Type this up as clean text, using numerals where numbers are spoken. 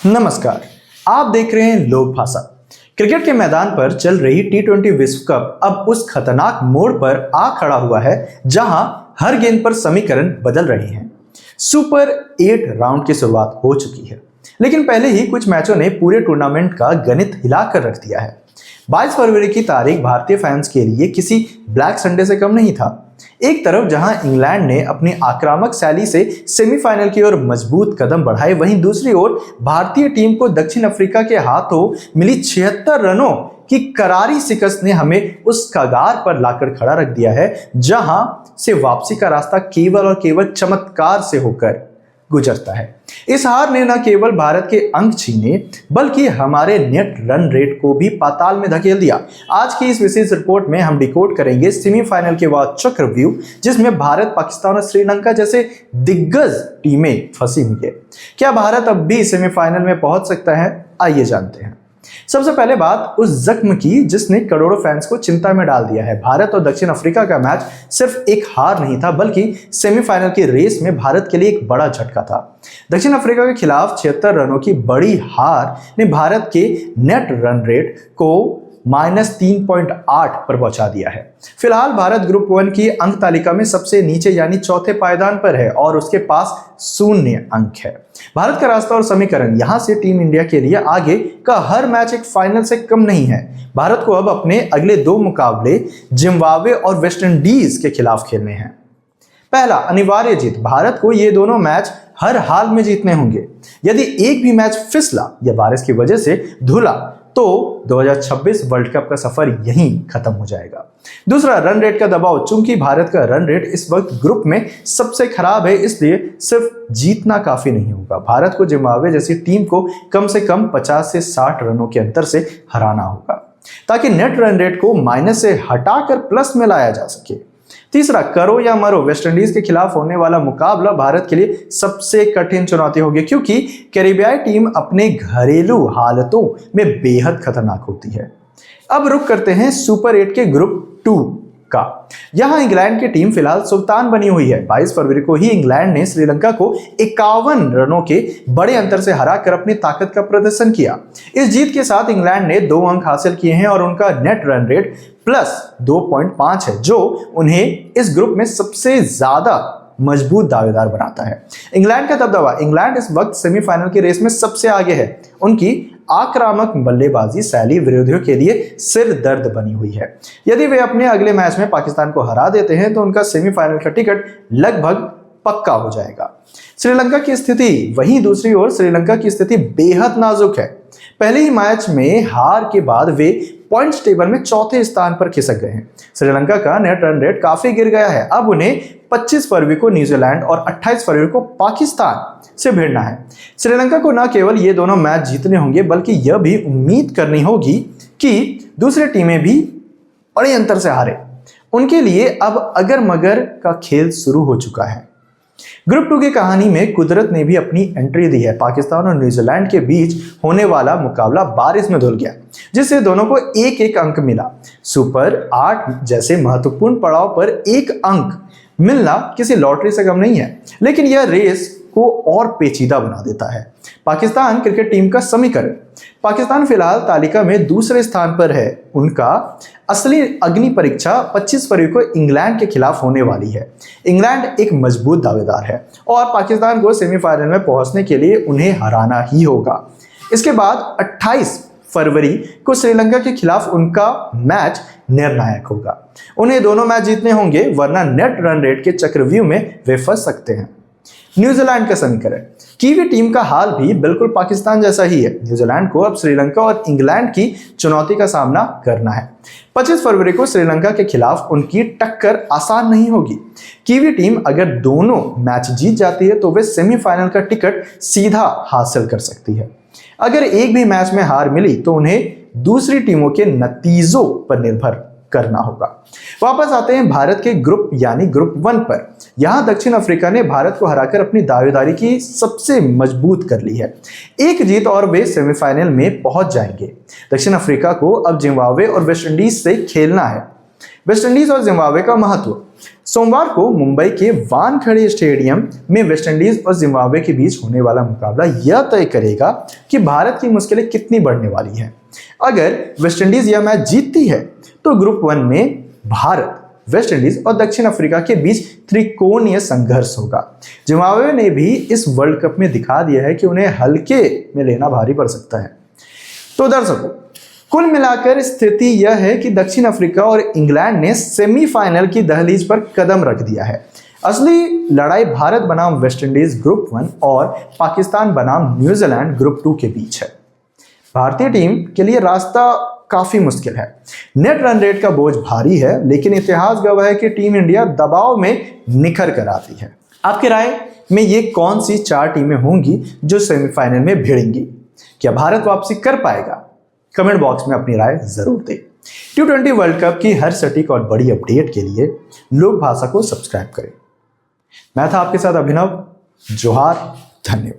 नमस्कार, आप देख रहे हैं लोक भाषा। क्रिकेट के मैदान पर चल रही टी20 विश्व कप अब उस खतरनाक मोड़ पर आ खड़ा हुआ है जहां हर गेंद पर समीकरण बदल रहे हैं। सुपर 8 राउंड की शुरुआत हो चुकी है, लेकिन पहले ही कुछ मैचों ने पूरे टूर्नामेंट का गणित हिलाकर रख दिया है। 22 फरवरी की तारीख भारतीय फैंस के लिए किसी ब्लैक संडे से कम नहीं था। एक तरफ जहां इंग्लैंड ने अपनी आक्रामक शैली से सेमीफाइनल की ओर मजबूत कदम बढ़ाए, वहीं दूसरी ओर भारतीय टीम को दक्षिण अफ्रीका के हाथों मिली 76 रनों की करारी शिकस्त ने हमें उस कगार पर लाकर खड़ा रख दिया है जहां से वापसी का रास्ता केवल और केवल चमत्कार से होकर गुजरता है। इस हार ने न केवल भारत के अंक छीने बल्कि हमारे नेट रन रेट को भी पाताल में धकेल दिया। आज की इस विशेष रिपोर्ट में हम डिकोड करेंगे सेमीफाइनल के बाद चक्रव्यूह, जिसमें भारत, पाकिस्तान और श्रीलंका जैसे दिग्गज टीमें फंसी हुई है। क्या भारत अब भी सेमीफाइनल में पहुंच सकता है? आइए जानते हैं। सबसे पहले बात उस जख्म की जिसने करोड़ों फैंस को चिंता में डाल दिया है। भारत और दक्षिण अफ्रीका का मैच सिर्फ एक हार नहीं था, बल्कि सेमीफाइनल की रेस में भारत के लिए एक बड़ा झटका था। दक्षिण अफ्रीका के खिलाफ 76 रनों की बड़ी हार ने भारत के नेट रन रेट को -3.8 पर पहुंचा दिया है। फिलहाल भारत ग्रुप 1 की अंक तालिका में सबसे नीचे यानी चौथे पायदान पर है और उसके पास 0 अंक है। भारत का रास्ता और समीकरण यहां से टीम इंडिया के लिए आगे का हर मैच एक फाइनल से कम नहीं है। भारत को अब अपने अगले 2 मुकाबले जिम्बाब्वे और वेस्टइंडीज के खिलाफ खेलने हैं। पहला अनिवार्य जीत, भारत को ये दोनों मैच हर हाल में जीतने होंगे। यदि एक भी मैच फिसला या बारिश की वजह से धुला तो 2026 वर्ल्ड कप का सफर यहीं खत्म हो जाएगा। दूसरा रन रेट का दबाव, चूंकि भारत का रन रेट इस वक्त ग्रुप में सबसे खराब है, इसलिए सिर्फ जीतना काफी नहीं होगा। भारत को जिम्बाब्वे जैसी टीम को कम से कम 50 से 60 रनों के अंतर से हराना होगा ताकि नेट रन रेट को माइनस से हटाकर प्लस में लाया जा सके। तीसरा करो या मरो, वेस्टइंडीज के खिलाफ होने वाला मुकाबला भारत के लिए सबसे कठिन चुनौती होगी, क्योंकि कैरिबियाई टीम अपने घरेलू हालतों में बेहद खतरनाक होती है। अब रुक करते हैं सुपर 8 के ग्रुप 2 का। यहां इंग्लैंड की टीम फिलहाल सुल्तान बनी हुई है। 22 फरवरी को ही इंग्लैंड ने श्रीलंका को 51 रनों के बड़े अंतर से हराकर अपनी ताकत का प्रदर्शन किया। इस जीत के साथ इंग्लैंड ने 2 अंक हासिल किए हैं और उनका नेट रन रेट +2.5 है, जो उन्हें इस ग्रुप में सबसे ज्यादा मजबूत दावेदार बनाता है। इंग्लैंड का दबदबा, इंग्लैंड इस वक्त सेमीफाइनल की रेस में सबसे आगे है। उनकी आक्रामक बल्लेबाजी शैली विरोधियों के लिए सिर दर्द बनी हुई है। यदि वे अपने अगले मैच में पाकिस्तान को हरा देते हैं तो उनका सेमीफाइनल का टिकट लगभग पक्का हो जाएगा। श्रीलंका की स्थिति, वहीं दूसरी ओर श्रीलंका की स्थिति बेहद नाजुक है। पहले ही मैच में हार के बाद वे पॉइंट्स टेबल में चौथे स्थान पर खिसक गए हैं। श्रीलंका का नेट रन रेट काफी गिर गया है। अब उन्हें 25 फरवरी को न्यूजीलैंड और 28 फरवरी को पाकिस्तान से भिड़ना है। श्रीलंका को न केवल ये दोनों मैच जीतने होंगे, बल्कि यह भी उम्मीद करनी होगी कि दूसरी टीमें भी बड़े अंतर से हारे। उनके लिए अब अगर मगर का खेल शुरू हो चुका है। ग्रुप 2 की कहानी में कुदरत ने भी अपनी एंट्री दी है। पाकिस्तान और न्यूजीलैंड के बीच होने वाला मुकाबला बारिश में धुल गया, जिससे दोनों को 1-1 अंक मिला। सुपर 8 जैसे महत्वपूर्ण पड़ाव पर 1 अंक मिलना किसी लॉटरी से कम नहीं है, लेकिन यह रेस को और पेचीदा बना देता है। पाकिस्तान क्रिकेट टीम का समीकरण, पाकिस्तान फिलहाल तालिका में दूसरे स्थान पर है। उनका असली अग्नि परीक्षा 25 फरवरी को इंग्लैंड के खिलाफ होने वाली है। इंग्लैंड एक मजबूत दावेदार है और पाकिस्तान को सेमीफाइनल में पहुंचने के लिए उन्हें हराना ही होगा। इसके बाद 28 फरवरी को श्रीलंका के खिलाफ उनका मैच निर्णायक होगा। उन्हें दोनों मैच जीतने होंगे, वरना नेट रन रेट के चक्रव्यूह में वे फंस सकते हैं। न्यूजीलैंड का समीकरण, कीवी टीम का हाल भी बिल्कुल पाकिस्तान जैसा ही है। न्यूजीलैंड को अब श्रीलंका और इंग्लैंड की चुनौती का सामना करना है। 25 फरवरी को श्रीलंका के खिलाफ उनकी टक्कर आसान नहीं होगी। कीवी टीम अगर दोनों मैच जीत जाती है तो वे सेमीफाइनल का टिकट सीधा हासिल कर सकती है। अगर एक भी मैच में हार मिली तो उन्हें दूसरी टीमों के नतीजों पर निर्भर करना होगा। वापस आते हैं भारत के ग्रुप यानी ग्रुप 1 पर। यहां दक्षिण अफ्रीका ने भारत को हराकर अपनी दावेदारी की सबसे मजबूत कर ली है। एक जीत और वे सेमीफाइनल में पहुंच जाएंगे। दक्षिण अफ्रीका को अब जिम्बाब्वे और वेस्टइंडीज से खेलना है। वेस्टइंडीज और जिम्बाब्वे का महत्व, सोमवार को मुंबई के वानखेड़े स्टेडियम में वेस्टइंडीज और जिम्बाब्वे के बीच होने वाला मुकाबला यह तय करेगा कि भारत की मुश्किलें कितनी बढ़ने वाली हैं। अगर वेस्टइंडीज यह मैच जीतती है तो ग्रुप 1 में भारत, वेस्ट इंडीज और दक्षिण अफ्रीका के बीच त्रिकोणीय संघर्ष होगा। जिम्बाब्वे ने भी इस वर्ल्ड कप में दिखा दिया है कि उन्हें हल्के में लेना भारी पड़ सकता है। तो दर्शकों, कुल मिलाकर स्थिति यह है कि दक्षिण अफ्रीका और इंग्लैंड ने सेमीफाइनल की दहलीज पर कदम रख दिया है। असली लड़ाई भारत बनाम वेस्ट इंडीज ग्रुप 1 और पाकिस्तान बनाम न्यूजीलैंड ग्रुप 2 के बीच है। भारतीय टीम के लिए रास्ता काफी मुश्किल है। नेट रन रेट का बोझ भारी है, लेकिन इतिहास गवाह है कि टीम इंडिया दबाव में निखर कर आती है। आपकी राय में ये कौन सी 4 टीमें होंगी जो सेमीफाइनल में भिड़ेंगी? क्या भारत वापसी कर पाएगा? कमेंट बॉक्स में अपनी राय जरूर दें। T20 वर्ल्ड कप की हर सटीक और बड़ी अपडेट के लिए लोक भाषा को सब्सक्राइब करें। मैं था आपके साथ अभिनव। जोहार, धन्यवाद।